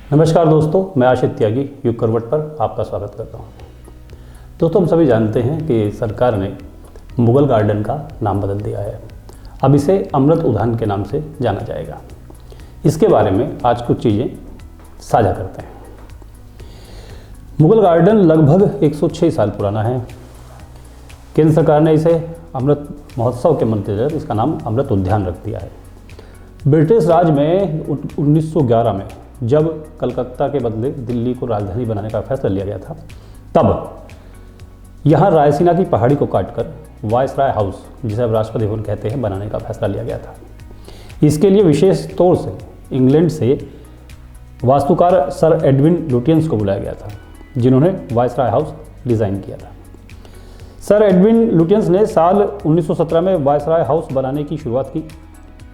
नमस्कार दोस्तों, मैं आशित त्यागी युग करवट पर आपका स्वागत करता हूं। दोस्तों, हम सभी जानते हैं कि सरकार ने मुगल गार्डन का नाम बदल दिया है। अब इसे अमृत उद्यान के नाम से जाना जाएगा। इसके बारे में आज कुछ चीज़ें साझा करते हैं। मुगल गार्डन लगभग 106 साल पुराना है। केंद्र सरकार ने इसे अमृत महोत्सव के मद्देनजर इसका नाम अमृत उद्यान रख दिया है। ब्रिटिश राज में 1911 में जब कलकत्ता के बदले दिल्ली को राजधानी बनाने का फैसला लिया गया था, तब यहाँ रायसीना की पहाड़ी को काटकर वायसराय हाउस, जिसे अब राष्ट्रपति भवन कहते हैं, बनाने का फैसला लिया गया था। इसके लिए विशेष तौर से इंग्लैंड से वास्तुकार सर एडविन लुटियंस को बुलाया गया था, जिन्होंने वायसराय हाउस डिज़ाइन किया था। सर एडविन लुटियंस ने साल 1917 में वायसराय हाउस बनाने की शुरुआत की।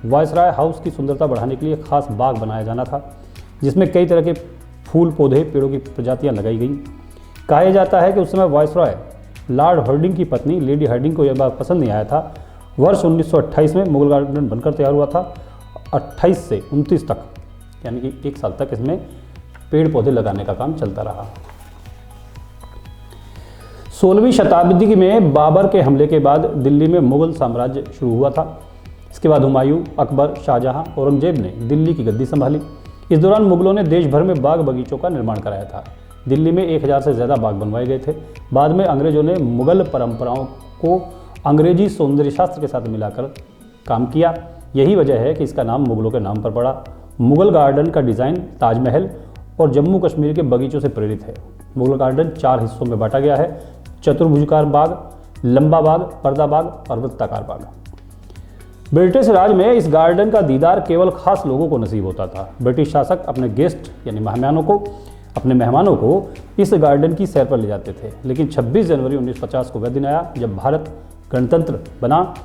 वायसराय हाउस की सुंदरता बढ़ाने के लिए खास बाग बनाया जाना था, जिसमें कई तरह के फूल, पौधे, पेड़ों की प्रजातियां लगाई गई। कहा जाता है कि उस समय वायसराय लॉर्ड हार्डिंग की पत्नी लेडी हार्डिंग को यह बाग पसंद नहीं आया था। वर्ष 1928 में मुगल गार्डन बनकर तैयार हुआ था। 28 से 29 तक, यानी कि 1 साल तक इसमें पेड़ पौधे लगाने का काम चलता रहा। 16वीं शताब्दी में बाबर के हमले के बाद दिल्ली में मुगल साम्राज्य शुरू हुआ था। इसके बाद हुमायूं, अकबर, शाहजहां, औरंगजेब ने दिल्ली की गद्दी संभाली। इस दौरान मुगलों ने देश भर में बाग बगीचों का निर्माण कराया था। दिल्ली में 1000 से ज़्यादा बाग बनवाए गए थे। बाद में अंग्रेजों ने मुगल परंपराओं को अंग्रेजी सौंदर्य शास्त्र के साथ मिलाकर काम किया। यही वजह है कि इसका नाम मुगलों के नाम पर पड़ा। मुगल गार्डन का डिज़ाइन ताजमहल और जम्मू कश्मीर के बगीचों से प्रेरित है। मुगल गार्डन 4 हिस्सों में बांटा गया है: चतुर्भुजाकार बाग, लंबा बाग, पर्दा बाग और वृत्ताकार बाग। ब्रिटिश राज में इस गार्डन का दीदार केवल खास लोगों को नसीब होता था। ब्रिटिश शासक अपने गेस्ट यानी मेहमानों को इस गार्डन की सैर पर ले जाते थे। लेकिन 26 जनवरी 1950 को वह दिन आया जब भारत गणतंत्र बना।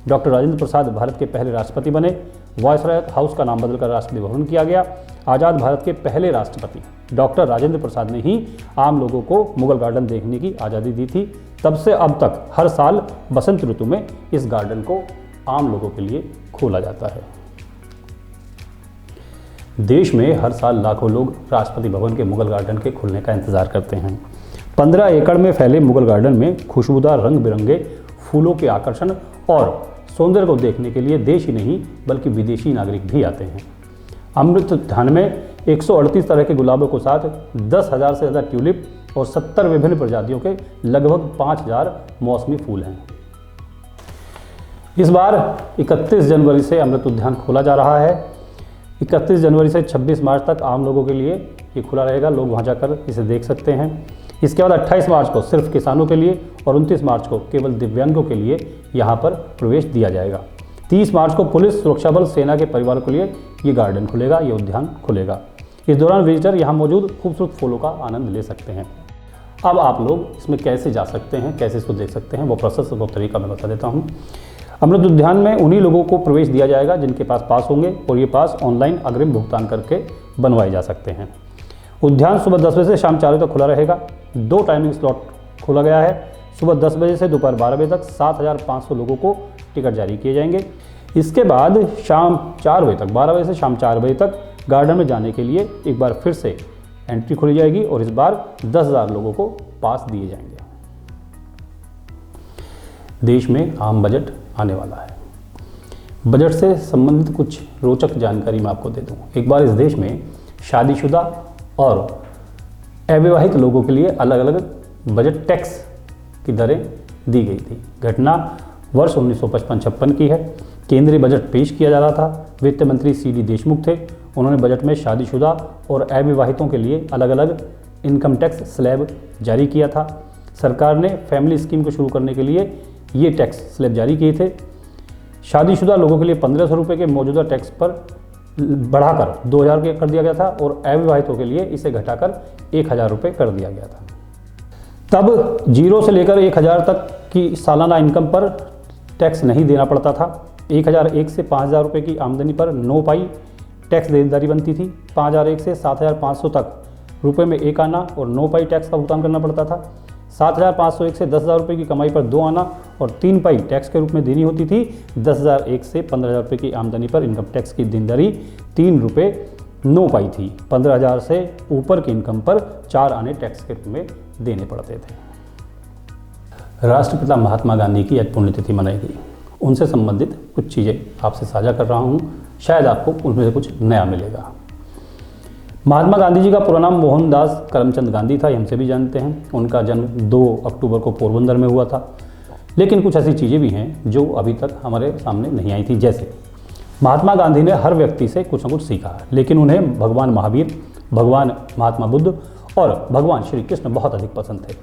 डॉक्टर राजेंद्र प्रसाद भारत के पहले राष्ट्रपति बने। वायसराय हाउस का नाम बदलकर राष्ट्रपति भवन किया गया। आज़ाद भारत के पहले राष्ट्रपति डॉक्टर राजेंद्र प्रसाद ने ही आम लोगों को मुगल गार्डन देखने की आज़ादी दी थी। तब से अब तक हर साल बसंत ऋतु में इस गार्डन को आम लोगों के लिए खोला जाता है। देश में हर साल लाखों लोग राष्ट्रपति भवन के मुगल गार्डन के खुलने का इंतजार करते हैं। 15 एकड़ में फैले मुगल गार्डन में खुशबूदार रंग बिरंगे फूलों के आकर्षण और सौंदर्य को देखने के लिए देश ही नहीं बल्कि विदेशी नागरिक भी आते हैं। अमृत उद्यान में 138 तरह के गुलाबों के साथ 10,000 से ज़्यादा ट्यूलिप और 70 विभिन्न प्रजातियों के लगभग 5,000 मौसमी फूल हैं। इस बार 31 जनवरी से अमृत उद्यान खोला जा रहा है। 31 जनवरी से 26 मार्च तक आम लोगों के लिए ये खुला रहेगा। लोग वहाँ जाकर इसे देख सकते हैं। इसके बाद 28 मार्च को सिर्फ किसानों के लिए और 29 मार्च को केवल दिव्यांगों के लिए यहाँ पर प्रवेश दिया जाएगा। 30 मार्च को पुलिस, सुरक्षा बल, सेना के परिवार के लिए ये गार्डन खुलेगा, ये उद्यान खुलेगा। इस दौरान विजिटर यहाँ मौजूद खूबसूरत फूलों का आनंद ले सकते हैं। अब आप लोग इसमें कैसे जा सकते हैं, कैसे इसको देख सकते हैं, वो प्रोसेस, वो तरीका मैं बता देता हूँ। अमृत उद्यान में उन्हीं लोगों को प्रवेश दिया जाएगा जिनके पास पास होंगे, और ये पास ऑनलाइन अग्रिम भुगतान करके बनवाए जा सकते हैं। उद्यान सुबह 10 बजे से शाम 4 बजे तक खुला रहेगा। 2 टाइमिंग स्लॉट खोला गया है। सुबह 10 बजे से दोपहर 12 बजे तक 7,500 लोगों को टिकट जारी किए जाएंगे। इसके बाद शाम 4 बजे तक, 12 बजे से शाम 4 बजे तक गार्डन में जाने के लिए एक बार फिर से एंट्री खोली जाएगी और इस बार 10,000 लोगों को पास दिए जाएंगे। देश में आम बजट आने वाला है। बजट से संबंधित कुछ रोचक जानकारी मैं आपको दे दूं। एक बार इस देश में शादीशुदा और अविवाहित लोगों के लिए अलग अलग बजट टैक्स की दरें दी गई थी। घटना वर्ष 1955-56 की है। केंद्रीय बजट पेश किया जा रहा था। वित्त मंत्री CD देशमुख थे। उन्होंने बजट में शादीशुदा और अविवाहितों के लिए अलग अलग इनकम टैक्स स्लैब जारी किया था। सरकार ने फैमिली स्कीम को शुरू करने के लिए ये टैक्स स्लैब जारी किए थे। शादीशुदा लोगों के लिए 1,500 रुपये के मौजूदा टैक्स पर बढ़ाकर 2,000 के कर दिया गया था और अविवाहितों के लिए इसे घटाकर 1,000 रुपये कर दिया गया था। तब 0 से लेकर 1,000 तक की सालाना इनकम पर टैक्स नहीं देना पड़ता था। 1,001 से 5,000 रुपये की आमदनी पर 9 पाई टैक्स देनदारी बनती थी। 5,001 से 7,500 तक रुपये में 1 आना और 9 पाई टैक्स का भुगतान करना पड़ता था। 7,501 से 10,000 रुपये की कमाई पर 2 आना और 3 पाई टैक्स के रूप में देनी होती थी। 10,001 से 15,000 रुपये की आमदनी पर इनकम टैक्स की देनदारी 3 रुपये नो पाई थी। 15,000 से ऊपर की इनकम पर 4 आने टैक्स के रूप में देने पड़ते थे। राष्ट्रपिता महात्मा गांधी की आज पुण्यतिथि मनाई गई। उनसे संबंधित कुछ चीज़ें आपसे साझा कर रहा हूँ, शायद आपको उनमें से कुछ नया मिलेगा। महात्मा गांधी जी का पूरा नाम मोहनदास करमचंद गांधी था, हमसे भी जानते हैं। उनका जन्म 2 अक्टूबर को पोरबंदर में हुआ था। लेकिन कुछ ऐसी चीज़ें भी हैं जो अभी तक हमारे सामने नहीं आई थी। जैसे महात्मा गांधी ने हर व्यक्ति से कुछ न कुछ सीखा, लेकिन उन्हें भगवान महावीर, भगवान महात्मा बुद्ध और भगवान श्री कृष्ण बहुत अधिक पसंद थे।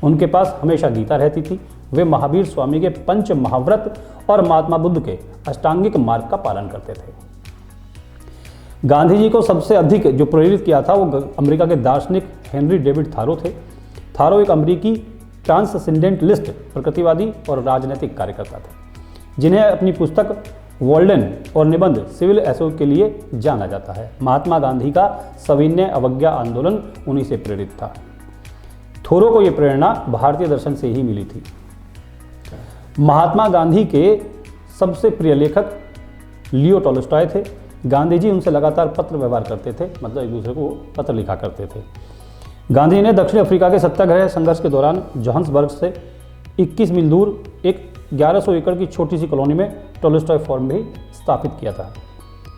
उनके पास हमेशा गीता रहती थी। वे महावीर स्वामी के 5 महाव्रत और महात्मा बुद्ध के अष्टांगिक मार्ग का पालन करते थे। गांधी जी को सबसे अधिक जो प्रेरित किया था वो अमेरिका के दार्शनिक हेनरी डेविड थारो थे। थारो एक अमेरिकी ट्रांससेंडेंटलिस्ट, प्रकृतिवादी और राजनीतिक कार्यकर्ता थे, जिन्हें अपनी पुस्तक वॉल्डेन और निबंध सिविल एसोक के लिए जाना जाता है। महात्मा गांधी का सविनय अवज्ञा आंदोलन उन्हीं से प्रेरित था। थोरो को यह प्रेरणा भारतीय दर्शन से ही मिली थी। महात्मा गांधी के सबसे प्रिय लेखक लियो टॉल्स्टॉय थे। गांधी जी उनसे लगातार पत्र व्यवहार करते थे, मतलब एक दूसरे को पत्र लिखा करते थे। गांधी ने दक्षिण अफ्रीका के सत्याग्रह संघर्ष के दौरान जोहान्सबर्ग से 21 मील दूर एक 1100 एकड़ की छोटी सी कॉलोनी में टॉल्स्टॉय फार्म भी स्थापित किया था।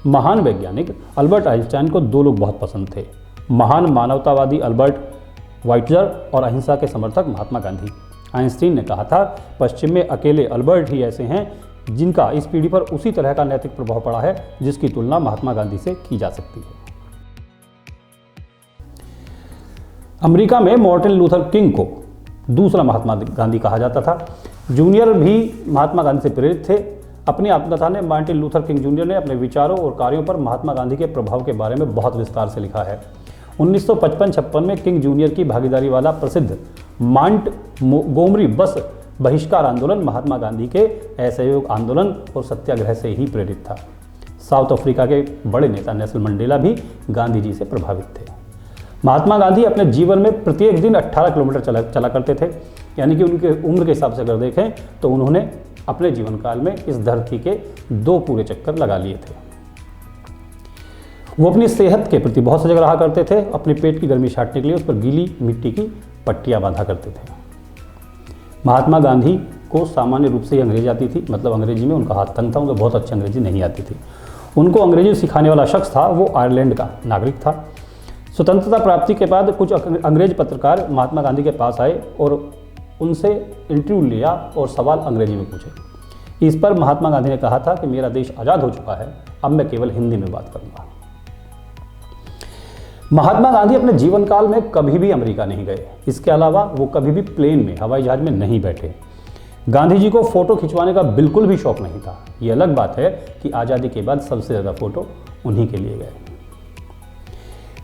महान वैज्ञानिक अल्बर्ट आइंस्टाइन को 2 लोग बहुत पसंद थे, महान मानवतावादी अल्बर्ट वाइटजर और अहिंसा के समर्थक महात्मा गांधी। आइंस्टीन ने कहा था, पश्चिम में अकेले अल्बर्ट ही ऐसे हैं जिनका इस पीढ़ी पर उसी तरह का नैतिक प्रभाव पड़ा है जिसकी तुलना महात्मा गांधी से की जा सकती है। अमेरिका में मार्टिन लूथर किंग को दूसरा महात्मा गांधी कहा जाता था। जूनियर भी महात्मा गांधी से प्रेरित थे। अपनी आत्मकथा ने मार्टिन लूथर किंग जूनियर ने अपने विचारों और कार्यों पर महात्मा गांधी के प्रभाव के बारे में बहुत विस्तार से लिखा है। 1955-56 में किंग जूनियर की भागीदारी वाला प्रसिद्ध माउंट गोमरी बस बहिष्कार आंदोलन महात्मा गांधी के असहयोग आंदोलन और सत्याग्रह से ही प्रेरित था। साउथ अफ्रीका के बड़े नेता नेल्सन मंडेला भी गांधी जी से प्रभावित थे। महात्मा गांधी अपने जीवन में प्रत्येक दिन 18 किलोमीटर चला करते थे, यानी कि उनके उम्र के हिसाब से अगर देखें तो उन्होंने अपने जीवन काल में इस धरती के 2 पूरे चक्कर लगा लिए थे। वो अपनी सेहत के प्रति बहुत सजग रहा करते थे। अपने पेट की गर्मी छाटने के लिए उस पर गीली मिट्टी की पट्टियां बांधा करते थे। महात्मा गांधी को सामान्य रूप से ही अंग्रेजी आती थी, मतलब अंग्रेजी में उनका हाथ तंग था, उनको बहुत अच्छी अंग्रेजी नहीं आती थी। उनको अंग्रेजी सिखाने वाला शख्स था वो आयरलैंड का नागरिक था। स्वतंत्रता प्राप्ति के बाद कुछ अंग्रेज पत्रकार महात्मा गांधी के पास आए और उनसे इंटरव्यू लिया और सवाल अंग्रेजी में पूछे। इस पर महात्मा गांधी ने कहा था कि मेरा देश आज़ाद हो चुका है, अब मैं केवल हिंदी में बात करूंगा। महात्मा गांधी अपने जीवन काल में कभी भी अमेरिका नहीं गए। इसके अलावा वो कभी भी प्लेन में, हवाई जहाज में नहीं बैठे। गांधी जी को फोटो खिंचवाने का बिल्कुल भी शौक नहीं था। ये अलग बात है कि आज़ादी के बाद सबसे ज़्यादा फोटो उन्हीं के लिए गए।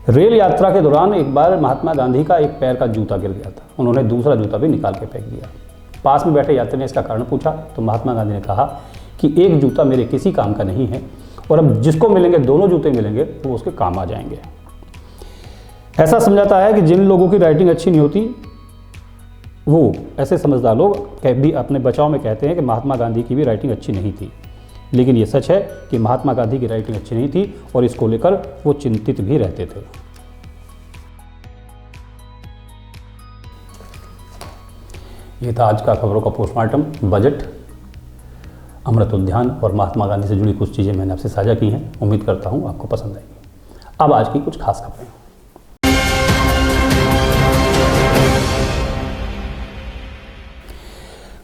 रेल यात्रा के दौरान एक बार महात्मा गांधी का एक पैर का जूता गिर गया था। उन्होंने दूसरा जूता भी निकाल के फेंक दिया। पास में बैठे यात्री ने इसका कारण पूछा तो महात्मा गांधी ने कहा कि एक जूता मेरे किसी काम का नहीं है और अब जिसको मिलेंगे, दोनों जूते मिलेंगे तो वो उसके काम आ जाएंगे। ऐसा समझाता है कि जिन लोगों की राइटिंग अच्छी नहीं होती वो ऐसे समझदार लोग भी अपने बचाव में कहते हैं कि महात्मा गांधी की भी राइटिंग अच्छी नहीं थी। लेकिन ये सच है कि महात्मा गांधी की राइटिंग अच्छी नहीं थी और इसको लेकर वो चिंतित भी रहते थे। ये था आज का खबरों का पोस्टमार्टम। बजट, अमृत उद्यान और महात्मा गांधी से जुड़ी कुछ चीज़ें मैंने आपसे साझा की हैं। उम्मीद करता हूँ आपको पसंद आएगी। अब आज की कुछ खास खबरें।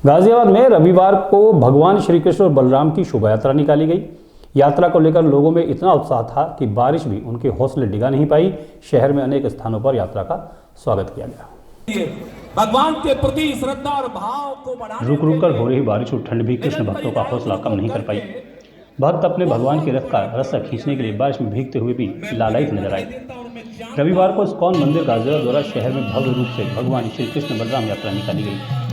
गाजियाबाद में रविवार को भगवान श्री कृष्ण और बलराम की शोभा यात्रा निकाली गई। यात्रा को लेकर लोगों में इतना उत्साह था कि बारिश भी उनके हौसले डिगा नहीं पाई। शहर में अनेक स्थानों पर यात्रा का स्वागत किया गया। भगवान के प्रति श्रद्धा और भाव को बढ़ाने रुक रुक कर हो रही बारिश और ठंड भी कृष्ण भक्तों का हौसला कम नहीं कर पाई। भक्त अपने भगवान के रथ का रस्सा खींचने के लिए बारिश में भीगते हुए भी लालायित नजर आए। रविवार को इस्कॉन मंदिर गाजियाबाद द्वारा शहर में भव्य रूप से भगवान श्री कृष्ण बलराम यात्रा निकाली गई।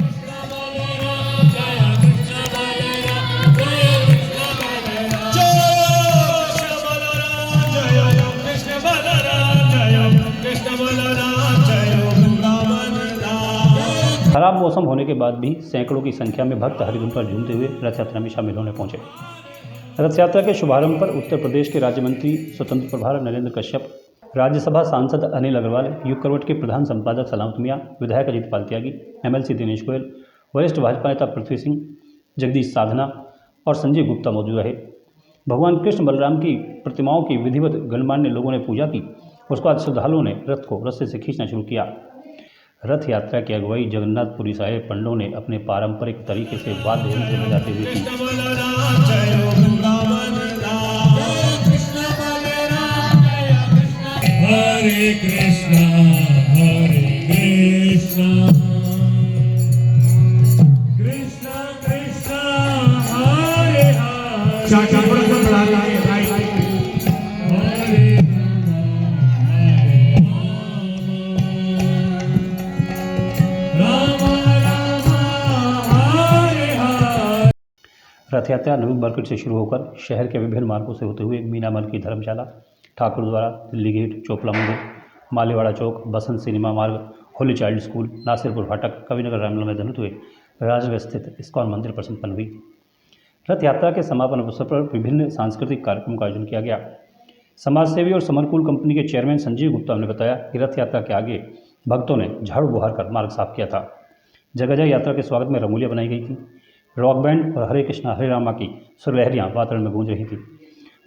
खराब मौसम होने के बाद भी सैकड़ों की संख्या में भक्त हरिधुन पर झूमते हुए रथ यात्रा में शामिल होने पहुंचे। रथ यात्रा के शुभारंभ पर उत्तर प्रदेश के राज्य मंत्री स्वतंत्र प्रभार नरेंद्र कश्यप, राज्यसभा सांसद अनिल अग्रवाल, युग करवट के प्रधान संपादक सलामत मियां, विधायक अजीत पाल त्यागी, MLC दिनेश गोयल, वरिष्ठ भाजपा नेता पृथ्वी सिंह, जगदीश साधना और संजय गुप्ता मौजूद रहे। भगवान कृष्ण बलराम की प्रतिमाओं की विधिवत गणमान्य लोगों ने पूजा की। उसके बाद श्रद्धालुओं ने रथ को रस्से से खींचना शुरू किया। रथ यात्रा की अगुवाई जगन्नाथपुरी साहिब पंडों ने अपने पारंपरिक तरीके से वाद्य यंत्र बजाते हुए की। हरे कृष्णा कृष्णा कृष्णा हरे हरे। रथ यात्रा नवीन मार्केट से शुरू होकर शहर के विभिन्न मार्गों से होते हुए मीनामल की धर्मशाला, ठाकुर द्वारा, दिल्ली गेट, चोपला मंदिर, मालीवाड़ा चौक, बसंत सिनेमा मार्ग, होली चाइल्ड स्कूल, नासिरपुर फाटक, कविनगर रामलला में धनुत हुए राजगढ़ स्थित इस्कॉन मंदिर पर संपन्न हुई। रथ यात्रा के समापन अवसर पर विभिन्न सांस्कृतिक कार्यक्रमों का आयोजन किया गया। समाजसेवी और समरकूल कंपनी के चेयरमैन संजीव गुप्ता ने बताया कि रथ यात्रा के आगे भक्तों ने झाड़ू बुहार कर मार्ग साफ किया था। जगह जगह यात्रा के स्वागत में रंगोलियां बनाई गई थी। रॉक बैंड और हरे कृष्णा हरे रामा की सुरलहरियाँ वातावरण में गूंज रही थी।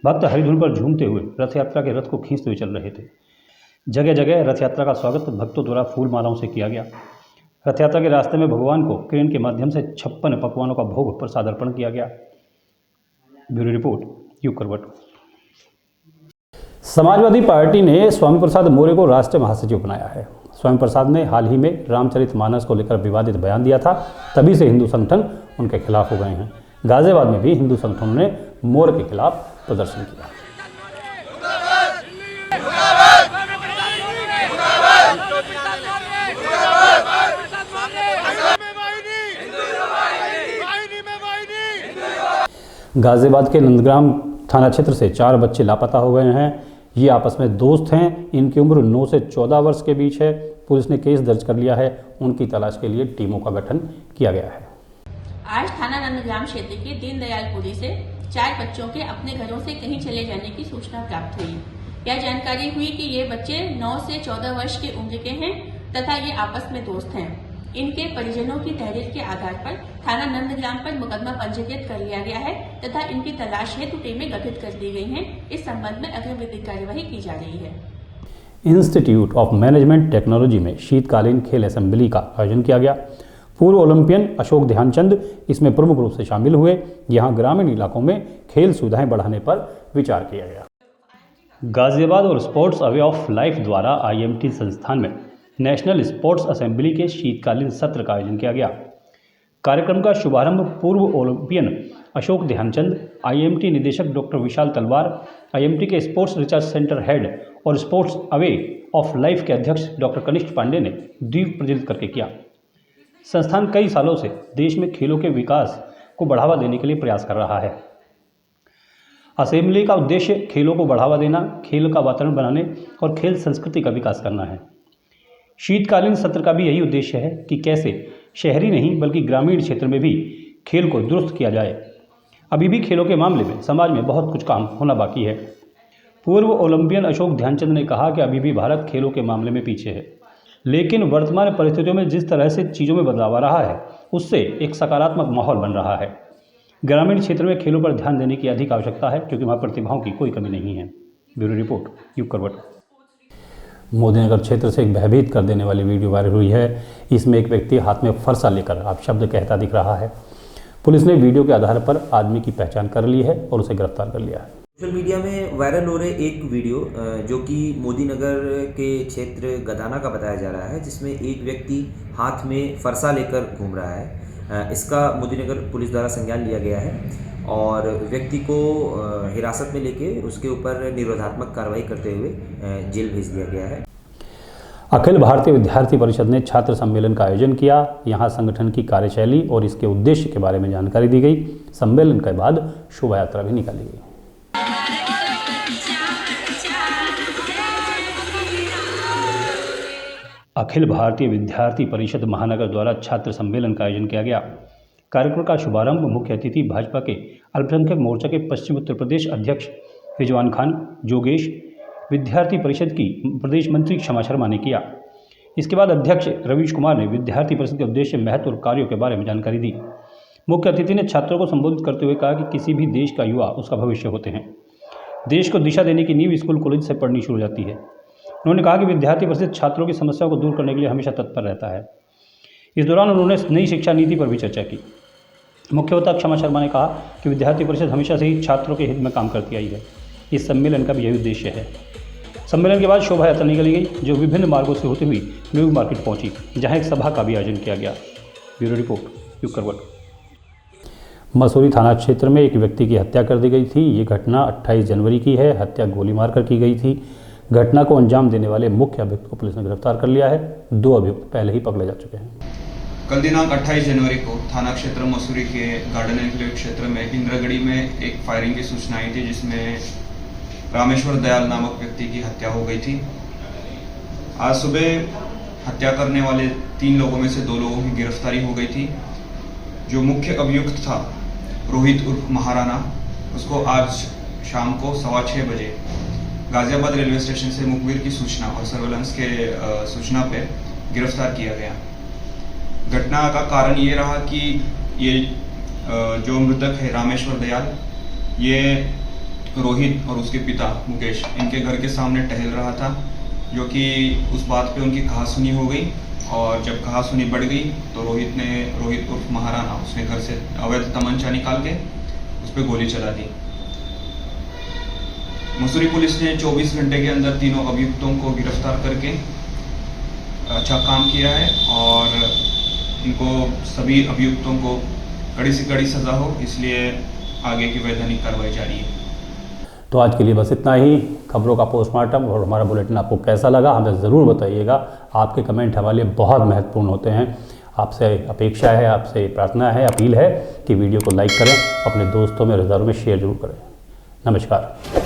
भक्त हरिधुन पर झूमते हुए रथ यात्रा के रथ को खींचते हुए चल रहे थे। जगह जगह रथ यात्रा का स्वागत भक्तों द्वारा फूल मालाओं से किया गया। रथ यात्रा के रास्ते में भगवान को क्रेन के माध्यम से 56 पकवानों का भोग प्रसाद अर्पण किया गया। ब्यूरो रिपोर्ट, युग करवट। समाजवादी पार्टी ने स्वामी प्रसाद मौर्य को राष्ट्रीय महासचिव बनाया है। स्वामी प्रसाद ने हाल ही में रामचरितमानस को लेकर विवादित बयान दिया था, तभी से हिंदू संगठन उनके खिलाफ हो गए हैं। गाजियाबाद में भी हिंदू संगठनों ने मौर्य के खिलाफ प्रदर्शन किया। गाजियाबाद के नंदग्राम थाना क्षेत्र से 4 बच्चे लापता हो गए हैं। ये आपस में दोस्त हैं। इनकी उम्र 9 से 14 वर्ष के बीच है। पुलिस ने केस दर्ज कर लिया है। उनकी तलाश के लिए टीमों का गठन किया गया है। आज थाना नंदग्राम क्षेत्र के दीनदयालपुरी से 4 बच्चों के अपने घरों से कहीं चले जाने की सूचना प्राप्त हुई। यह जानकारी हुई कि ये बच्चे 9 से 14 वर्ष के उम्र के हैं तथा ये आपस में दोस्त हैं। इनके परिजनों की तहरीर के आधार पर थाना नंदग्राम पर मुकदमा पंजीकृत कर लिया गया है तथा इनकी तलाश हेतु टीमें गठित कर दी गई हैं। इस संबंध में अग्रिम विधिक कार्यवाही की जा रही है। इंस्टीट्यूट ऑफ मैनेजमेंट टेक्नोलॉजी में शीतकालीन खेल असेंबली का आयोजन किया गया। पूर्व ओलंपियन अशोक ध्यानचंद इसमें प्रमुख रूप से शामिल हुए। यहाँ ग्रामीण इलाकों में खेल सुविधाएं बढ़ाने पर विचार किया गया। गाजियाबाद और स्पोर्ट्स अवे ऑफ लाइफ द्वारा IMT संस्थान में नेशनल स्पोर्ट्स असेंबली के शीतकालीन सत्र का आयोजन किया गया। कार्यक्रम का शुभारंभ पूर्व ओलंपियन अशोक ध्यानचंद, IMT निदेशक डॉक्टर विशाल तलवार, IMT के स्पोर्ट्स रिसर्च सेंटर हेड और स्पोर्ट्स अवे ऑफ लाइफ के अध्यक्ष डॉक्टर कनिष्ठ पांडे ने दीप प्रज्वलित करके किया। संस्थान कई सालों से देश में खेलों के विकास को बढ़ावा देने के लिए प्रयास कर रहा है। असेंबली का उद्देश्य खेलों को बढ़ावा देना, खेल का वातावरण बनाने और खेल संस्कृति का विकास करना है। शीतकालीन सत्र का भी यही उद्देश्य है कि कैसे शहरी नहीं बल्कि ग्रामीण क्षेत्र में भी खेल को दुरुस्त किया जाए। अभी भी खेलों के मामले में समाज में बहुत कुछ काम होना बाकी है। पूर्व ओलंपियन अशोक ध्यानचंद ने कहा कि अभी भी भारत खेलों के मामले में पीछे है, लेकिन वर्तमान परिस्थितियों में जिस तरह से चीज़ों में बदलाव आ रहा है उससे एक सकारात्मक माहौल बन रहा है। ग्रामीण क्षेत्र में खेलों पर ध्यान देने की अधिक आवश्यकता है क्योंकि वहाँ प्रतिभाओं की कोई कमी नहीं है। ब्यूरो रिपोर्ट, युग करवट। मोदीनगर क्षेत्र से एक भयभीत कर देने वाली वीडियो वायरल हुई है। इसमें एक व्यक्ति हाथ में फरसा लेकर अपशब्द कहता दिख रहा है। पुलिस ने वीडियो के आधार पर आदमी की पहचान कर ली है और उसे गिरफ्तार कर लिया है। सोशल मीडिया में वायरल हो रहे एक वीडियो जो कि मोदीनगर के क्षेत्र गदाना का बताया जा रहा है, जिसमें एक व्यक्ति हाथ में फरसा लेकर घूम रहा है। इसका मोदीनगर पुलिस द्वारा संज्ञान लिया गया है और व्यक्ति को हिरासत में लेके उसके ऊपर निरोधात्मक कार्रवाई करते हुए जेल भेज दिया गया है। अखिल भारतीय विद्यार्थी परिषद ने छात्र सम्मेलन का आयोजन किया। यहाँ संगठन की कार्यशैली और इसके उद्देश्य के बारे में जानकारी दी गई। सम्मेलन के बाद शोभा यात्रा भी निकाली गई। अखिल भारतीय विद्यार्थी परिषद महानगर द्वारा छात्र सम्मेलन का आयोजन किया गया। कार्यक्रम का शुभारंभ मुख्य अतिथि भाजपा के अल्पसंख्यक मोर्चा के पश्चिम उत्तर प्रदेश अध्यक्ष रिजवान खान जोगेश, विद्यार्थी परिषद की प्रदेश मंत्री क्षमा शर्मा ने किया। इसके बाद अध्यक्ष रवीश कुमार ने विद्यार्थी परिषद के उद्देश्य, महत्व और कार्यों के बारे में जानकारी दी। मुख्य अतिथि ने छात्रों को संबोधित करते हुए कहा कि किसी भी देश का युवा उसका भविष्य होते हैं। देश को दिशा देने की नींव स्कूल कॉलेज से पढ़नी शुरू हो जाती है। उन्होंने कहा कि विद्यार्थी परिषद छात्रों की समस्याओं को दूर करने के लिए हमेशा तत्पर रहता है। इस दौरान उन्होंने नई शिक्षा नीति पर भी चर्चा की। मुख्य वक्ता क्षमा शर्मा ने कहा कि विद्यार्थी परिषद हमेशा से ही छात्रों के हित में काम करती आई है। इस सम्मेलन का भी यही उद्देश्य है। सम्मेलन के बाद शोभा यात्रा निकाली गई, जो विभिन्न मार्गों से होती हुई न्यू मार्केट पहुंची, जहां एक सभा का भी आयोजन किया गया। ब्यूरो रिपोर्ट, युग करवट। मसूरी थाना क्षेत्र में एक व्यक्ति की हत्या कर दी गई थी। ये घटना 28 जनवरी की है। हत्या गोली मारकर की गई थी। घटना को अंजाम देने वाले मुख्य अभियुक्त को पुलिस ने गिरफ्तार कर लिया है। 2 अभियुक्त पहले ही पकड़े जा चुके हैं। कल दिनांक 28 जनवरी को थाना क्षेत्र मसूरी के गार्डन एनक्लेव क्षेत्र में इंद्रगढ़ी में एक फायरिंग की सूचना आई थी, जिसमें रामेश्वर दयाल नामक व्यक्ति की हत्या हो गई थी। आज सुबह हत्या करने वाले 3 लोगों में से 2 लोगों की गिरफ्तारी हो गई थी। जो मुख्य अभियुक्त था रोहित उर्फ महाराणा, उसको आज शाम को 6:15 बजे गाजियाबाद रेलवे स्टेशन से मुखबिर की सूचना और सर्वेलेंस के सूचना पे गिरफ्तार किया गया। घटना का कारण ये रहा कि ये जो मृतक है रामेश्वर दयाल, ये रोहित और उसके पिता मुकेश इनके घर के सामने टहल रहा था, जो कि उस बात पे उनकी कहासुनी हो गई। और जब कहासुनी बढ़ गई तो रोहित उर्फ महाराणा उसने घर से अवैध तमंचा निकाल के उस पर गोली चला दी। मसूरी पुलिस ने 24 घंटे के अंदर तीनों अभियुक्तों को गिरफ्तार करके अच्छा काम किया है और इनको सभी अभियुक्तों को कड़ी से कड़ी सजा हो, इसलिए आगे की वैधानिक कार्रवाई जारी है। तो आज के लिए बस इतना ही। खबरों का पोस्टमार्टम और हमारा बुलेटिन आपको कैसा लगा हमें ज़रूर बताइएगा। आपके कमेंट हमारे लिए बहुत महत्वपूर्ण होते हैं। आपसे अपेक्षा है, आपसे प्रार्थना है, अपील है कि वीडियो को लाइक करें, अपने दोस्तों में, रिश्तेदारों में शेयर जरूर करें। नमस्कार।